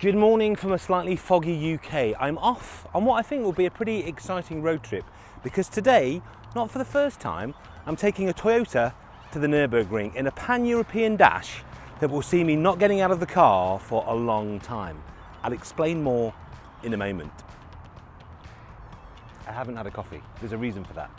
Good morning from a slightly foggy UK. I'm off on what I think will be a pretty exciting road trip because today, not for the first time, I'm taking a Toyota to the Nürburgring in a pan-European dash that will see me not getting out of the car for a long time. I'll explain more in a moment. I haven't had a coffee. There's a reason for that.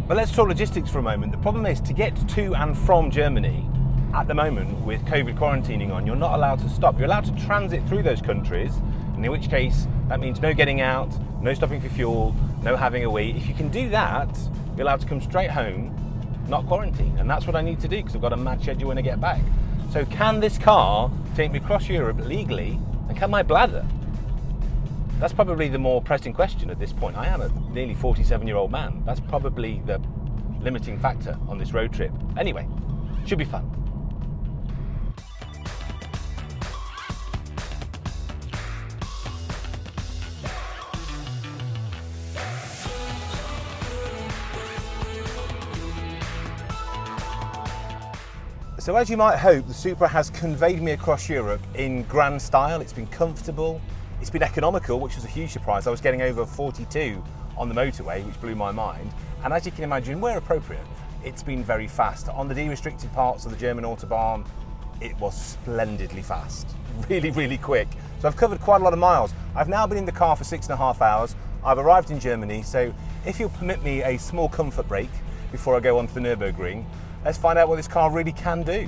But let's talk logistics for a moment. The problem is to get to and from Germany at the moment with COVID quarantining on, you're not allowed to stop. You're allowed to transit through those countries, and in which case that means no getting out, no stopping for fuel, no having a wee. If you can do that, you're allowed to come straight home, not quarantine. And that's what I need to do because I've got a mad schedule when I get back. So can this car take me across Europe legally, and can my bladder? That's probably the more pressing question at this point. I am a nearly 47-year-old man. That's probably the limiting factor on this road trip. Anyway, should be fun. So as you might hope, the Supra has conveyed me across Europe in grand style. It's been comfortable, it's been economical, which was a huge surprise. I was getting over 42 on the motorway, which blew my mind. And as you can imagine, where appropriate, it's been very fast. On the de-restricted parts of the German Autobahn, it was splendidly fast, really, really quick. So I've covered quite a lot of miles. I've now been in the car for 6.5 hours. I've arrived in Germany, so if you'll permit me a small comfort break before I go on to the Nürburgring, let's find out what this car really can do.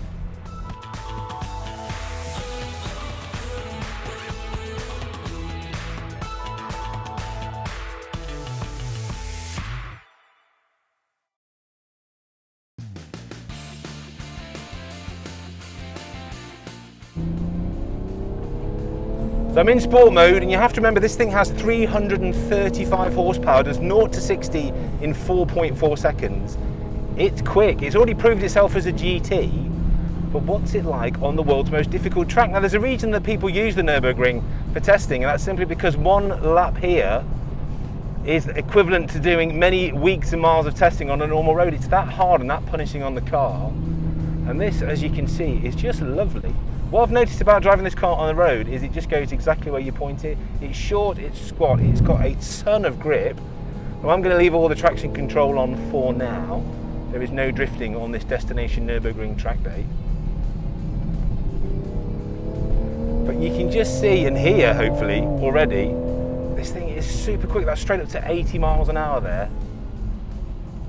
So I'm in sport mode, and you have to remember this thing has 335 horsepower, does 0 to 60 in 4.4 seconds. It's quick. It's already proved itself as a GT, but what's it like on the world's most difficult track? Now, there's a reason that people use the Nürburgring for testing, and that's simply because one lap here is equivalent to doing many weeks and miles of testing on a normal road. It's that hard and that punishing on the car. And this, as you can see, is just lovely. What I've noticed about driving this car on the road is it just goes exactly where you point it. It's short, it's squat, it's got a ton of grip. Well, I'm going to leave all the traction control on for now. There is no drifting on this Destination Nürburgring track day. But you can just see and hear, hopefully, already, this thing is super quick. That's straight up to 80 miles an hour there.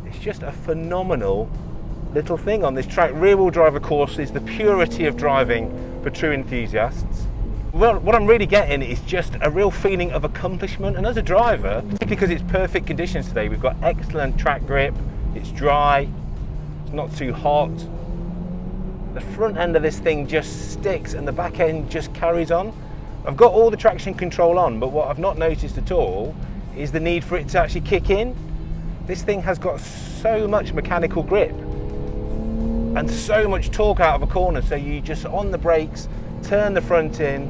It's just a phenomenal little thing on this track. Rear-wheel drive, of course, is the purity of driving for true enthusiasts. Well, what I'm really getting is just a real feeling of accomplishment. And as a driver, particularly because it's perfect conditions today, we've got excellent track grip, it's dry, it's not too hot. The front end of this thing just sticks and the back end just carries on. I've got all the traction control on, but what I've not noticed at all is the need for it to actually kick in. This thing has got so much mechanical grip and so much torque out of a corner, so you just on the brakes, turn the front in,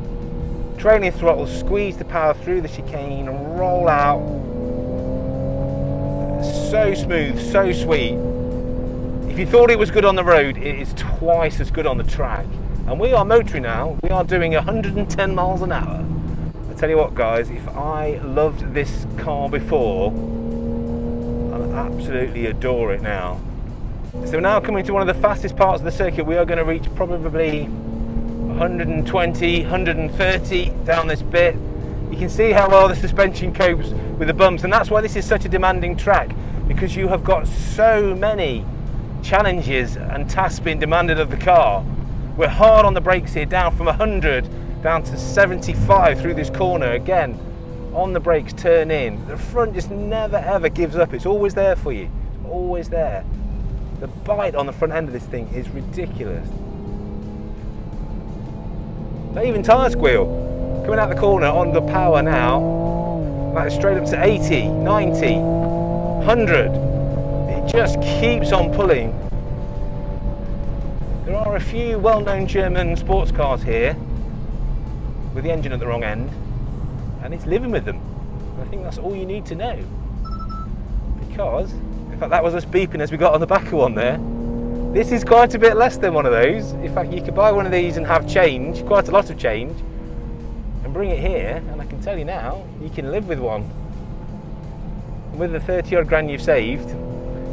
trailing throttle, squeeze the power through the chicane and roll out. So smooth, so sweet. If you thought it was good on the road, it is twice as good on the track. And we are motoring now, we are doing 110 miles an hour. I tell you what guys, if I loved this car before, I absolutely adore it now. So we're now coming to one of the fastest parts of the circuit. We are going to reach probably 120, 130 down this bit. You can see how well the suspension copes with the bumps, and that's why this is such a demanding track, because you have got so many challenges and tasks being demanded of the car. We're hard on the brakes here, down from 100 down to 75 through this corner. Again, on the brakes, turn in. The front just never ever gives up. It's always there for you. It's always there. The bite on the front end of this thing is ridiculous. Not even tyre squeal. Coming out the corner on the power now, that's straight up to 80, 90, 100. It just keeps on pulling. There are a few well-known German sports cars here with the engine at the wrong end, and it's living with them. I think that's all you need to know. Because, in fact, that was us beeping as we got on the back of one there. This is quite a bit less than one of those. In fact, you could buy one of these and have change, quite a lot of change, and bring it here, and I can tell you now, you can live with one. And with the 30 odd grand you've saved,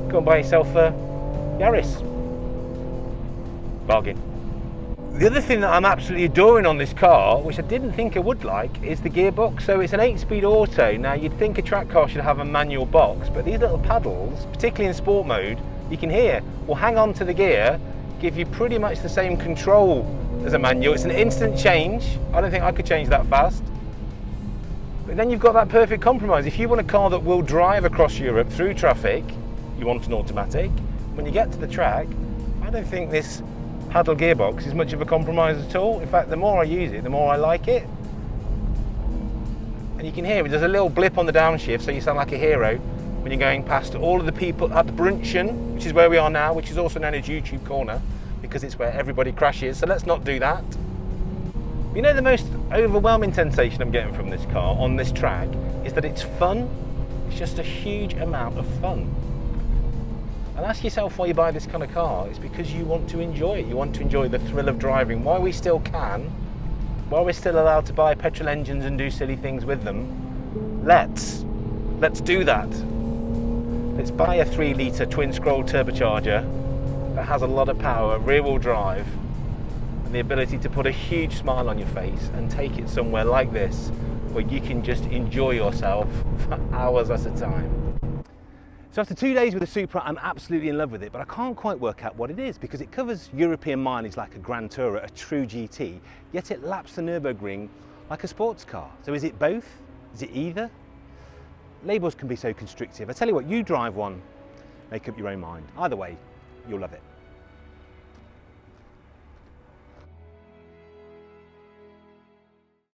go and buy yourself a Yaris. Bargain. The other thing that I'm absolutely adoring on this car, which I didn't think I would like, is the gearbox. So it's an 8-speed auto. Now you'd think a track car should have a manual box, but these little paddles, particularly in sport mode, you can hear, will hang on to the gear, give you pretty much the same control as a manual. It's an instant change. I don't think I could change that fast. But then you've got that perfect compromise. If you want a car that will drive across Europe through traffic, you want an automatic. When you get to the track, I don't think this paddle gearbox is much of a compromise at all. In fact, the more I use it, the more I like it. And you can hear there's a little blip on the downshift, so you sound like a hero when you're going past all of the people at Brunchen, which is where we are now, which is also known as YouTube Corner, because it's where everybody crashes, so let's not do that. You know, the most overwhelming sensation I'm getting from this car on this track is that it's fun. It's just a huge amount of fun. And ask yourself why you buy this kind of car. It's because you want to enjoy it. You want to enjoy the thrill of driving. While we still can, while we're still allowed to buy petrol engines and do silly things with them, let's do that. Let's buy a 3-litre twin-scroll turbocharger that has a lot of power, rear-wheel drive, and the ability to put a huge smile on your face and take it somewhere like this, where you can just enjoy yourself for hours at a time. So after 2 days with the Supra, I'm absolutely in love with it, but I can't quite work out what it is, because it covers European mileage like a Grand Tourer, a true GT, yet it laps the Nürburgring like a sports car. So is it both? Is it either? Labels can be so constrictive. I tell you what, you drive one, make up your own mind. Either way, you'll love it.